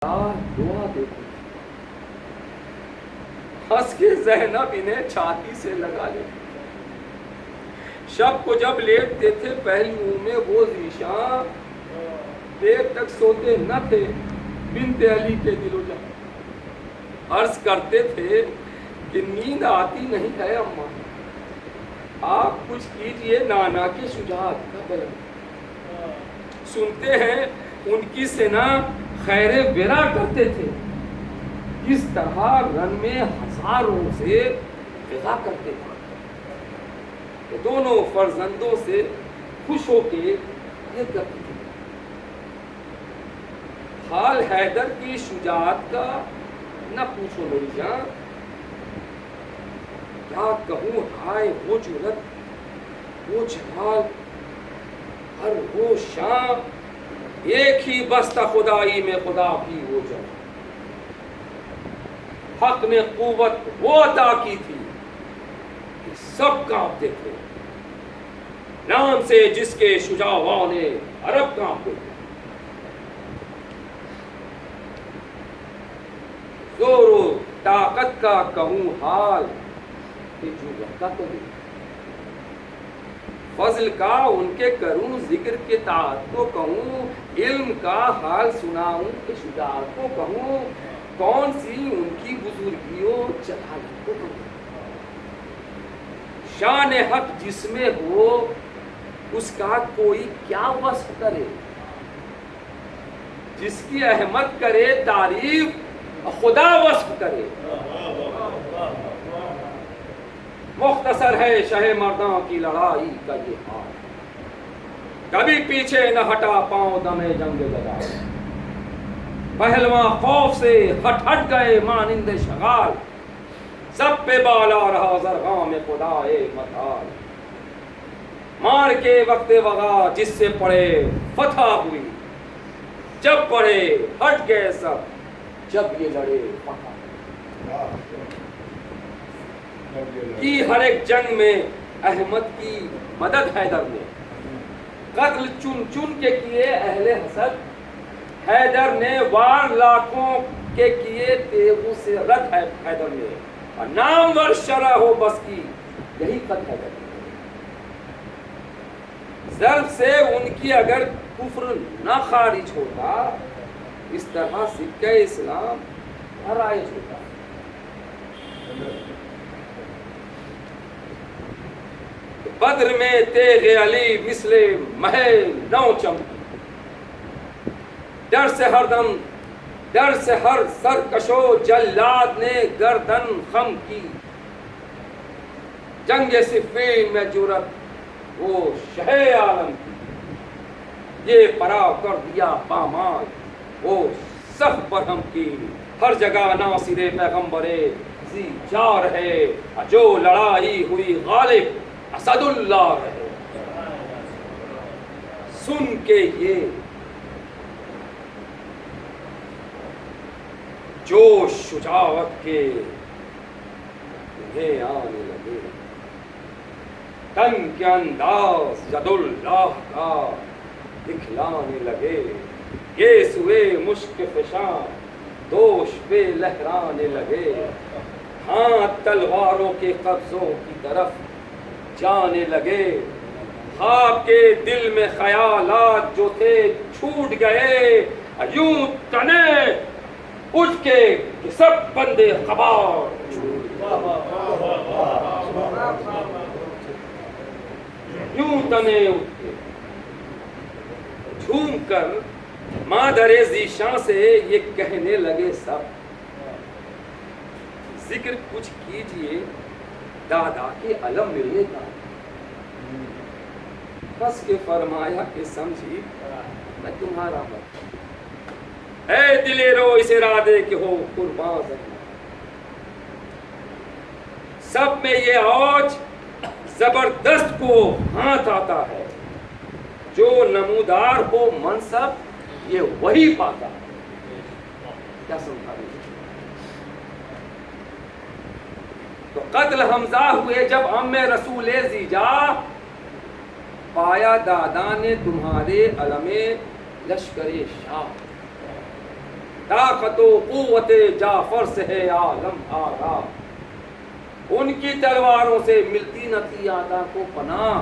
دعا دیتی، ہنس کے زینب انہیں چھاتی سے لگا لیتی۔ شب کو جب لیٹتے تھے پہلوؤں میں وہ ذیشاں، دیر تک سوتے نہ تھے بنت علی کے دل و جان۔ عرض کرتے تھے کہ نیند آتی نہیں ہے اماں، آپ کچھ کیجئے نانا کی شجاعت کا بیان۔ سنتے ہیں ان کی سنا خیر ورا کرتے تھے، کس طرح رن میں ہزاروں سے فضا کرتے تھے۔ دونوں فرزندوں سے خوش ہو کے یہ کرتے تھے۔ حال حیدر کی شجاعت کا نہ پوچھو میری جان، کیا کہوں ہائے وہ جرأت وہ جلال، ہر وہ شام ایک ہی بستہ خدائی میں خدا کی وہ جان۔ حق نے قوت وہ عطا کی تھی کہ سب کانپتے تھے، نام سے جس کے شجاعان عرب کانپتے تھے۔ زور و طاقت کا کہوں حال کہ جو رکھا کرے، فضل کا ان کے کروں ذکر کے طاعت کو کہوں، علم کا حال سناؤں کہ شجاعت کو کہوں، کون سی ان کی بزرگیوں جلالت کو کہوں۔ شان حق جس میں ہو اس کا کوئی کیا وصف کرے، جس کی احمد کرے تعریف خدا وصف کرے۔ مختصر ہے شہ مرداں کی لڑائی کا یہ حال، کبھی پیچھے نہ ہٹا پاؤں دمے جنگ لگا، پہلواں خوف سے ہٹ ہٹ گئے مانند شغال، سب پہ بالا رہا زرغاں میں خدائے متعال۔ مار کے وقت وغا جس سے پڑے فتح ہوئی، جب پڑے ہٹ گئے سب جب یہ لڑے فتح۔ کی ہر ایک جنگ میں احمد کی مدد حیدر نے، قتل چن چن کے کیے اہل حسد حیدر نے، وار لاکھوں کے کیے تیغوں سے رد حیدر نے، اور نامور شرح ہو بس کی یہی قد حیدر نے۔ ضرب سے ان کی اگر کفر نہ خارج ہوتا، اس طرح سکہ اسلام نہ رائج ہوتا۔ بدر میں تیغ علی مثل مہ نو چمکی، ڈر سے ہر سرکشو جلاد نے گردن خم کی، جنگ صفین میں جرأت وہ شہ عالم کی، یہ پرا کر دیا پامال وہ صف برہم کی، ہر جگہ ناصر پیغمبر ذی جار ہے، جو لڑائی ہوئی غالب اسد اللہ رہے۔ سن کے یہ جوش شجاعت کے انہیں آنے لگے، تن کے انداز ید اللہ کا دکھلانے لگے، یہ سوئے مشک فشاں دوش پہ لہرانے لگے، ہاتھ تلواروں کے قبضوں کی طرف جانے لگے، خواب کے دل میں خیالات جو تھے چھوٹ گئے، یوں تنے اٹھ کے کہ سب بندے خبار یوں تنے اٹھ کے جھوم کر مادر ذیشاں سے یہ کہنے لگے سب، ذکر کچھ کیجئے دادا کے علم ملنے کا۔ ہنس کے فرمایا کہ سمجھی میں تمہارا مت، اے دلے رو اس ارادے کہ ہو قربان زخم، سب میں یہ اوج زبردست کو ہاتھ آتا ہے، جو نمودار ہو منصب یہ وہی پاتا ہے۔ کیا سمجھا رہے؟ تو قتل حمزہ ہوئے جب عم رسول زیجا، پایا دادا نے تمہارے علم لشکر شاہ، طاقت و قوت جعفر سے ہے عالم آگاہ، ان کی تلواروں سے ملتی نہ تھی آدھا کو پناہ،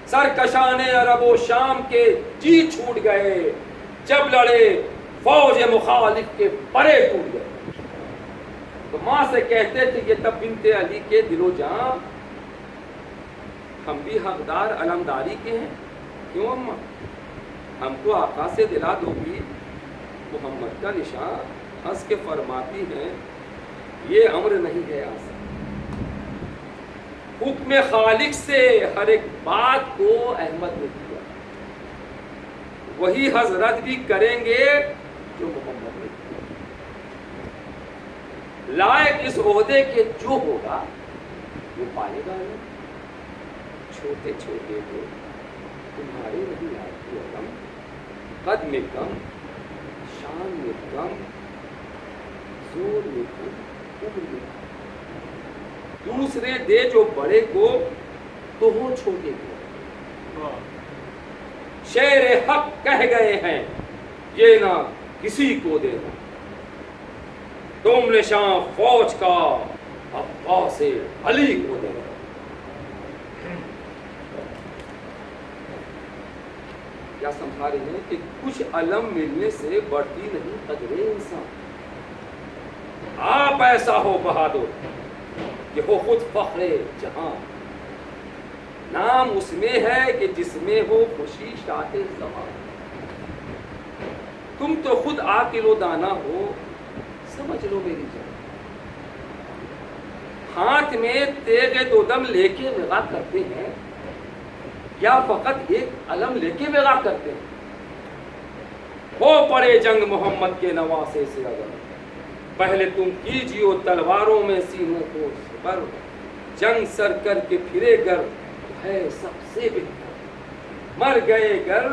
سرکشان عرب و شام کے جی چھوٹ گئے، جب لڑے فوج مخالف کے پرے ٹوٹ گئے۔ تو ماں سے کہتے تھے کہ تب بنت علی کے دل و جان، ہم بھی حقدار علمداری کے ہیں، کیوں اماں؟ ہم کو آقا سے دلا دو گی محمد کا نشان۔ ہنس کے فرماتی ہیں یہ امر نہیں ہے آسان، حکم خالق سے ہر ایک بات کو احمد نے کیا، وہی حضرت بھی کریں گے جو محمد نے کیا۔ لائق اس عہدے کے جو ہوگا وہ پائے گا، چھوٹے چھوٹے کو تمہارے نہیں آتی علم، قد میں کم، شان میں کم، زور میں کم، عمر میں کم، دوسرے دے جو بڑے کو تو ہو چھوٹے کو۔ شیر حق کہہ گئے ہیں یہ نہ کسی کو دینا، تم نشان فوج کا عباس علی کو دینا۔ کیا سمجھا رہے ہیں کہ کچھ علم ملنے سے بڑھتی نہیں قدرے انسان۔ آپ ایسا ہو بہادر کہ ہو خود فخر جہاں، نام اس میں ہے کہ جس میں ہو خوشی شاط زمان۔ تم تو خود عاقل و دانا ہو، سمجھ لو میری جان، ہاتھ میں تیغ دو دم لے کے وغا کرتے ہیں یا فقط ایک علم لے کے وغا کرتے ہیں؟ ہو پڑے جنگ محمد کے نواسے سے اگر، پہلے تم کیجیو تلواروں میں سینوں کو سپر، جنگ سر کر کے پھرے گر ہے سب سے بہتر، مر گئے گر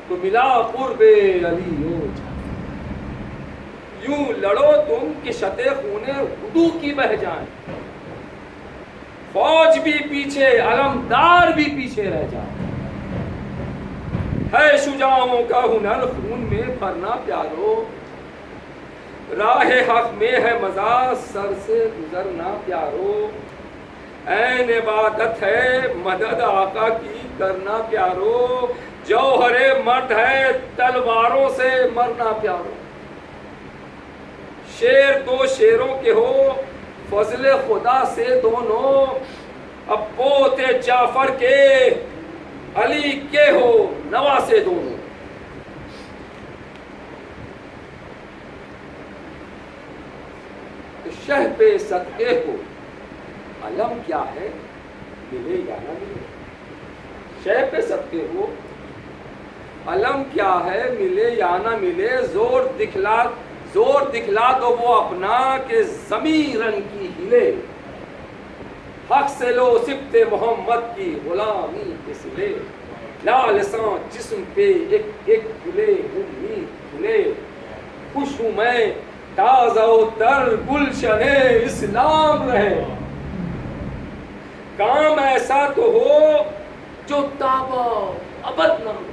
تو ملا قرب علی ہو جا، یوں لڑو تم کہ شتے خونے ہدو کی بہ جائیں، فوج بھی پیچھے علمدار بھی پیچھے رہ جائے، ہے شجاعوں کا ہنر خون میں بھرنا پیارو، راہ حق میں ہے مزہ سر سے گزرنا پیارو، عین عبادت ہے مدد آقا کی کرنا پیارو، جوہر مرد ہے تلواروں سے مرنا پیارو، شیر دو شیروں کے ہو فضل خدا سے دونوں، اب پوتے جعفر کے علی کے ہو نواسے دونوں۔ شہ پہ صدقے ہو علم کیا ہے ملے یا نہ ملے، شہ پہ صدقے ہو علم کیا ہے ملے یا نہ ملے، زور دکھلا دو وہ اپنا کہ زمین رنگ کی ہلے، حق سے لو سبت محمد کی غلامی کے سلے، لالساں جسم پہ ایک ایک گلے امید کھلے، خوش ہوں میں تازہ و تر گلشن اسلام رہے، کام ایسا تو ہو جو تابا ابد نہ ہو۔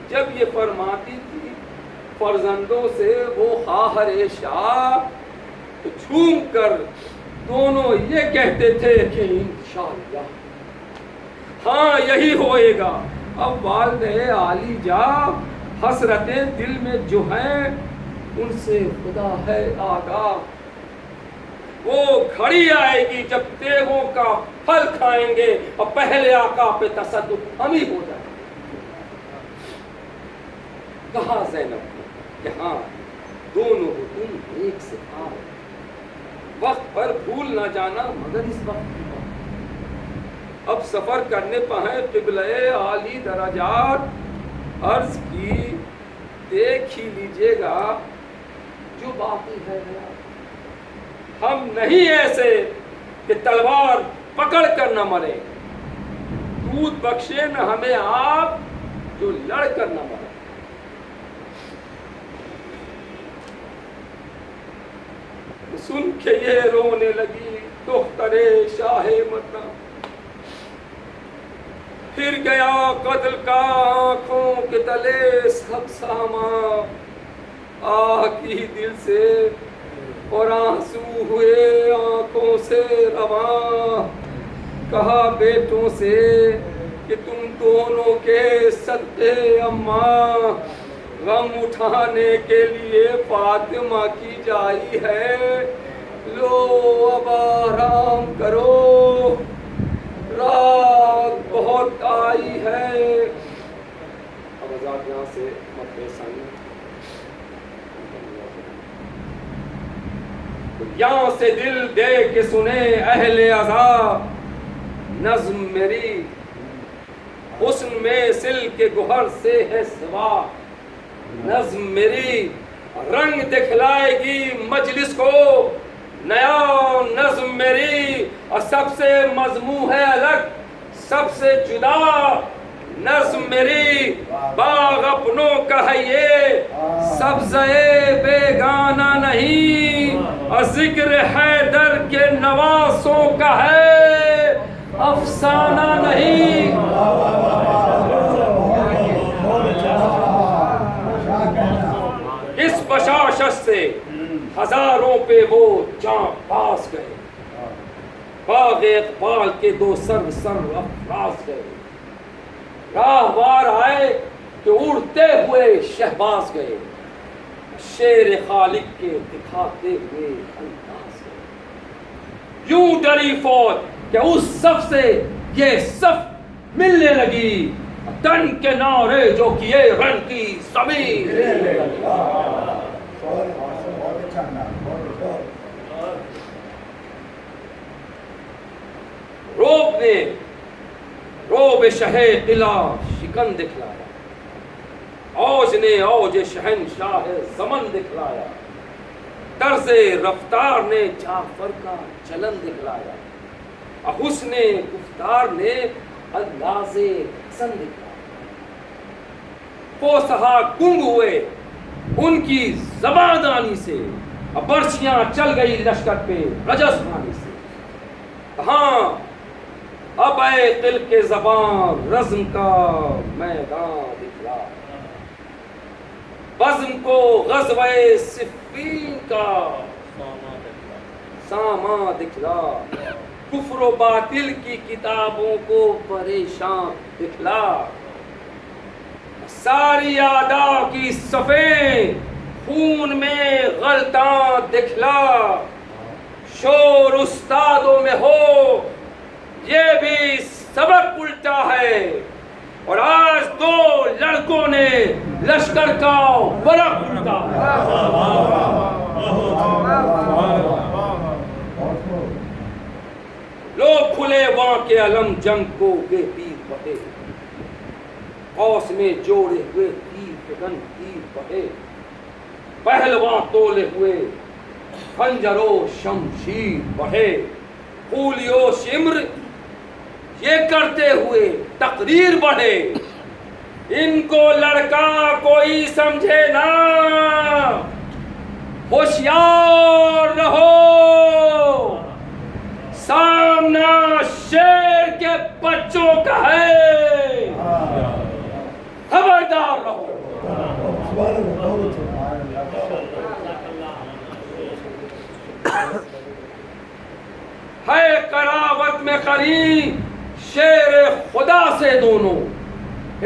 جب یہ فرماتی تھی فرزندوں سے وہ خواہر شاہ، تو جھوم کر دونوں یہ کہتے تھے کہ انشاءاللہ ہاں یہی ہوئے گا۔ اب والد عالی جا حسرتیں دل میں جو ہیں ان سے خدا ہے آگاہ، وہ گھڑی آئے گی جب تیغوں کا پھل کھائیں گے اور پہلے آقا پہ تصدق ہم ہی ہو جائے۔ کہا زینب کو کہ ہاں دونوں کو تم ایک سے آؤ، وقت پر بھول نہ جانا مگر اس وقت کی بات۔ اب سفر کرنے پہ قبلہ عالی درجات، عرض کی دیکھ ہی لیجئے گا جو باقی ہے، ہم نہیں ایسے کہ تلوار پکڑ کر نہ مرے، دودھ بخشے نہ ہمیں آپ جو لڑ کر نہ مرے۔ سن کے یہ رونے لگی دختر شاہ مدینہ، پھر گیا قتل کا آنکھوں کے تلے سب ساما، آہ کی دل سے اور آنسو ہوئے آنکھوں سے رواں، کہا بیٹوں سے کہ تم دونوں کے صدقے اماں، غم اٹھانے کے لیے فاطمہ کی جائی ہے، لو اب آرام کرو، رات بہت آئی ہے۔ اب آزاد یہاں سے مقبوض یہاں سے دل دے کے سنے اہل عزا، نظم میری حسن میں سل کے گوہر سے ہے سوا، نظم میری رنگ دکھلائے گی مجلس کو نیا، نظم میری اور سب سے مضمون ہے الگ، سب سے جدا، نظم میری باغ اپنوں کا ہے یہ، سبزے بیگانہ نہیں، اور ذکر حیدر کے نواسوں کا ہے، افسانہ نہیں۔ اس بشاشت سے ہزاروں پہ وہ جاں پاس گئے، باغ اقبال کے دو سر افراز گئے، راہوار آئے کہ اڑتے ہوئے شہباز گئے، شیر خالق کے دکھاتے ہوئے انداز گئے، یوں ڈری فوج کہ اس صف سے یہ صف ملنے لگی، تن کے نعرے جو کیے رن کی زمین۔ روب نے روب شہ قلعہ شکن دکھلایا، اوج نے اوج شہنشاہ زمن دکھلایا، طرز رفتار نے جعفر کا چلن دکھلایا، حسن گفتار نے انداز حسن دکھلایا، فصحا گنگ ہوئے ان کی زبان دانی سے، برچیاں چل گئی لشکر پہ رجز خانی سے، ہاں اب اے دل کے زبان رزم کا میدان دکھلا، بزم کو غزوہ صفین کا سامان دکھلا، کفر و باطل کی کتابوں کو پریشان دکھلا، ساری اعداء کی صفیں خون میں غلطاں دکھلا، شور استادوں میں ہو یہ بھی سبق الٹا ہے، اور آج دو لڑکوں نے لشکر کا ورق الٹا ہے۔ لوگ کھلے وہاں کے علم جنگ کو بے پیر بہے، قوس میں جوڑے ہوئے تیر فگن تیر بہے، پہلوان تولے ہوئے خنجر و شمشیر بہے، پھولی و شمر یہ کرتے ہوئے تقریر بڑھے، ان کو لڑکا کوئی سمجھے نہ، ہوشیار رہو، سامنا شیر کے بچوں کا ہے، خبردار رہو۔ ہے قراوت میں قرین شیر خدا سے دونوں،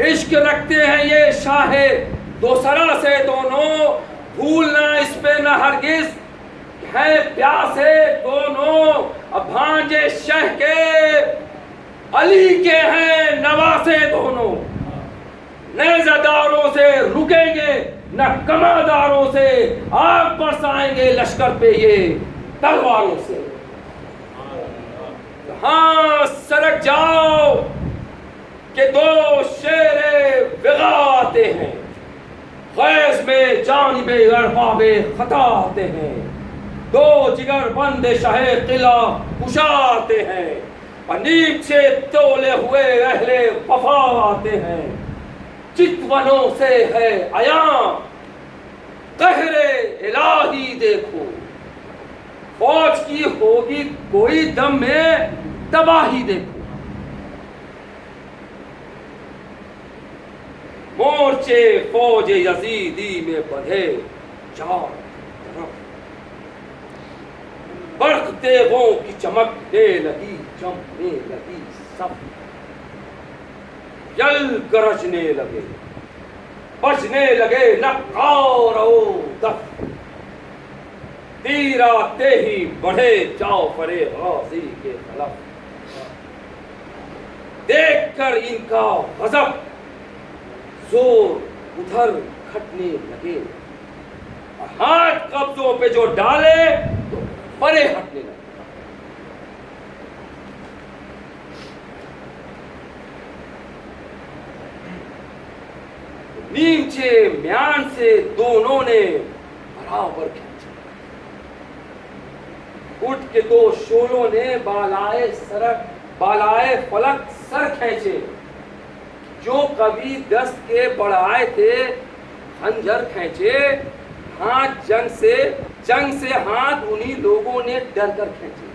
عشق رکھتے ہیں یہ شاہ دوسرا سے دونوں، بھولنا اس پہ نہ ہرگز ہے پیاسے دونوں، اب بھانجے شہ کے علی کے ہیں نواسے دونوں، نیزہ داروں سے رکیں گے نہ کماداروں سے، آگ برسائیں گے لشکر پہ یہ تلواروں سے، ہاں سرک جاؤ کہ دو شیر وغا آتے ہیں، غیظ میں جانب ارباب خطا آتے ہیں، دو جگر بند شہ قلعہ کشا آتے ہیں، اور نیب سے تولے ہوئے اہل وفا آتے ہیں، چتونوں سے ہے عیاں قہر الہی دیکھو، فوج کی ہوگی کوئی دم میں تباہی دیکھو، مورچے فوج یزیدی میں بندھے چار طرف، برق تیغوں کی چمکنے لگی، جمنے لگی صف، یل گرجنے لگے، بجنے لگے نقار و دف، تیر آتے ہی بڑھے جعفر غازی کے خلف، دیکھ کر ان کا غضب زور ادھر کھٹنے لگے، اور ہاتھ قبضوں پہ جو ڈالے تو پرے ہٹنے لگے۔ نیچے میان سے دونوں نے برابر کھینچا، اٹھ کے دو شولوں نے بالائے فلک سر کھینچے، جو کبھی دست کے بڑھائے تھے خنجر کھینچے، ہاتھ جنگ سے ہاتھ انہی لوگوں نے ڈر کر کھینچے،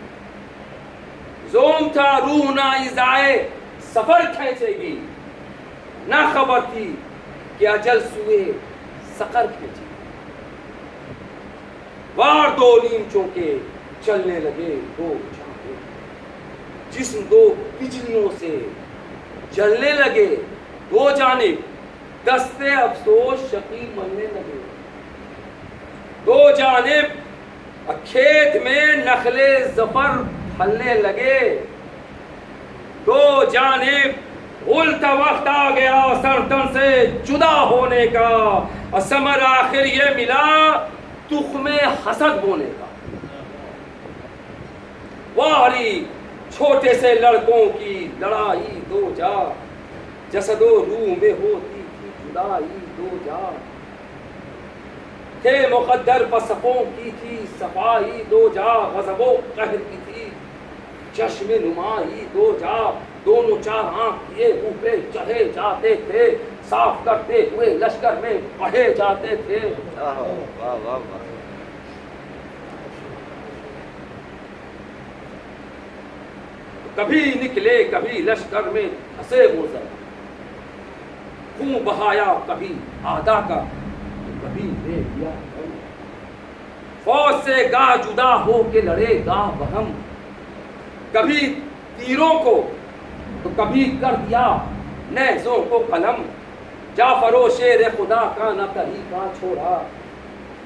زوم تھا روح نہ ایذائے سفر کھینچے گی، نہ خبر تھی کہ اجل سوئے سقر کھینچے، وار دو نیمچوں کے چلنے لگے دو جانب، جسم دو بجلیوں سے جلنے لگے دو جانب، دستے افسوس شقی ملنے لگے دو جانب، کھیت میں نخل ظفر پھلنے لگے دو جانب، الٹا وقت آ گیا سرتن سے جدا ہونے کا، اور ثمر آخر یہ ملا تخم حسد بونے کا۔ واری چھوٹے سے لڑکوں کی لڑائی دو جا، جسد و روح میں ہوتی تھی جدائی دو جا، تھے مقدر پسپوں کی تھی صفائی دو جا، غضب و قہر کی تھی چشم نمائی دو جا، دونوں چار آنکھ کیے اوپر چڑھے جاتے تھے، صاف کرتے ہوئے لشکر میں پڑھے جاتے تھے۔ کبھی نکلے کبھی لشکر میں پھنسے گزر، خون بہایا کبھی آدھا کا کبھی لے لیا، فوج سے گاہ جدا ہو کے لڑے گاہ بہم، کبھی تیروں کو تو کبھی کر دیا نیزوں کو قلم، جعفر و شیر خدا کا نہ طریقہ چھوڑا،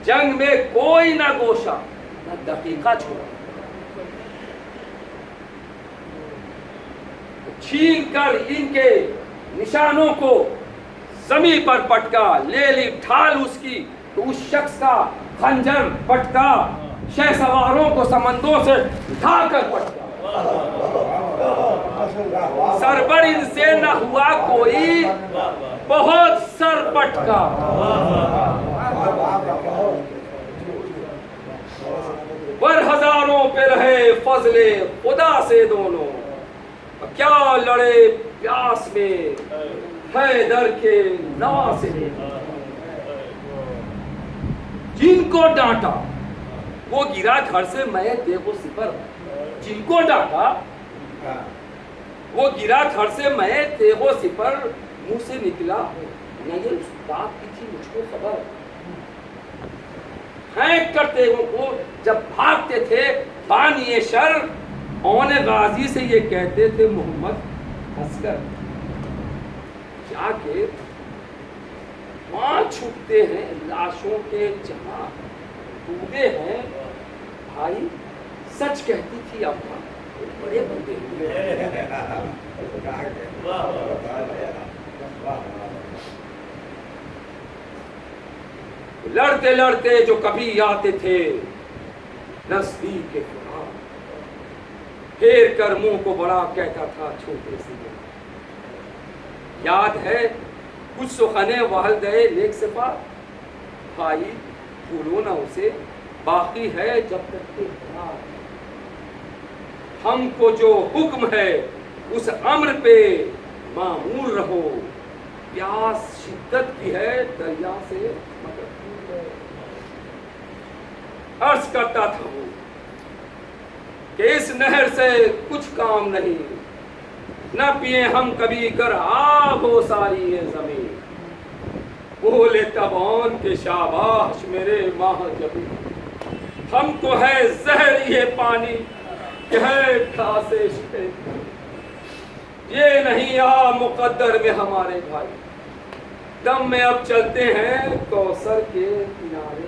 جنگ میں کوئی نہ گوشہ نہ دقیقہ چھوڑا، چھین کر ان کے نشانوں کو زمین پر پٹکا، لے لی ڈھال اس کی تو اس شخص کا خنجر پٹکا، شہ سواروں کو سمندوں سے اٹھا کر پٹکا، سربر ان سے نہ ہوا کوئی بہت سر پٹکا، پر ہزاروں پہ رہے فضل خدا سے دونوں، کیا لڑے پیاس میں حیدر کے نواسے، جن کو ڈانٹا وہ گرا گھر سے میں دیکھو سپر، جن کو ڈانٹا وہ گرا گھر سے میں دیکھو سپر، منہ سے نکلا نہ یہ اس بات کی تھی مجھ کو خبر، پھینک کرتے کو جب بھاگتے تھے بانی شر، اون غازی سے یہ کہتے تھے محمد ہنس کر، جا کے وہاں چھپتے ہیں لاشوں کے جہاں ڈوبے ہیں، بھائی سچ کہتی تھی اپنا بڑے بندے لڑتے لڑتے جو کبھی آتے تھے نزدیک کے فرات، پھیر کر منہ کو بڑا کہتا تھا چھوٹے سے، یاد ہے کچھ سخنے والدے نیک صفات، بھائی بھولو نہ اسے باقی ہے جب تک کہ ہم کو جو حکم ہے اس امر پہ معمول رہو، پیاس شدت کی ہے دریا سے مدد، عرض کرتا تھا وہ کہ اس نہر سے کچھ کام نہیں، نہ پیے ہم کبھی کر آب ہو ساری یہ زمین، بولے تبان کے شاباش میرے ماہ جبی، ہم کو ہے زہر یہ پانی کہ ہے کھاس عشق، یہ نہیں آ مقدر میں ہمارے بھائی، دم میں اب چلتے ہیں کوثر کے کنارے۔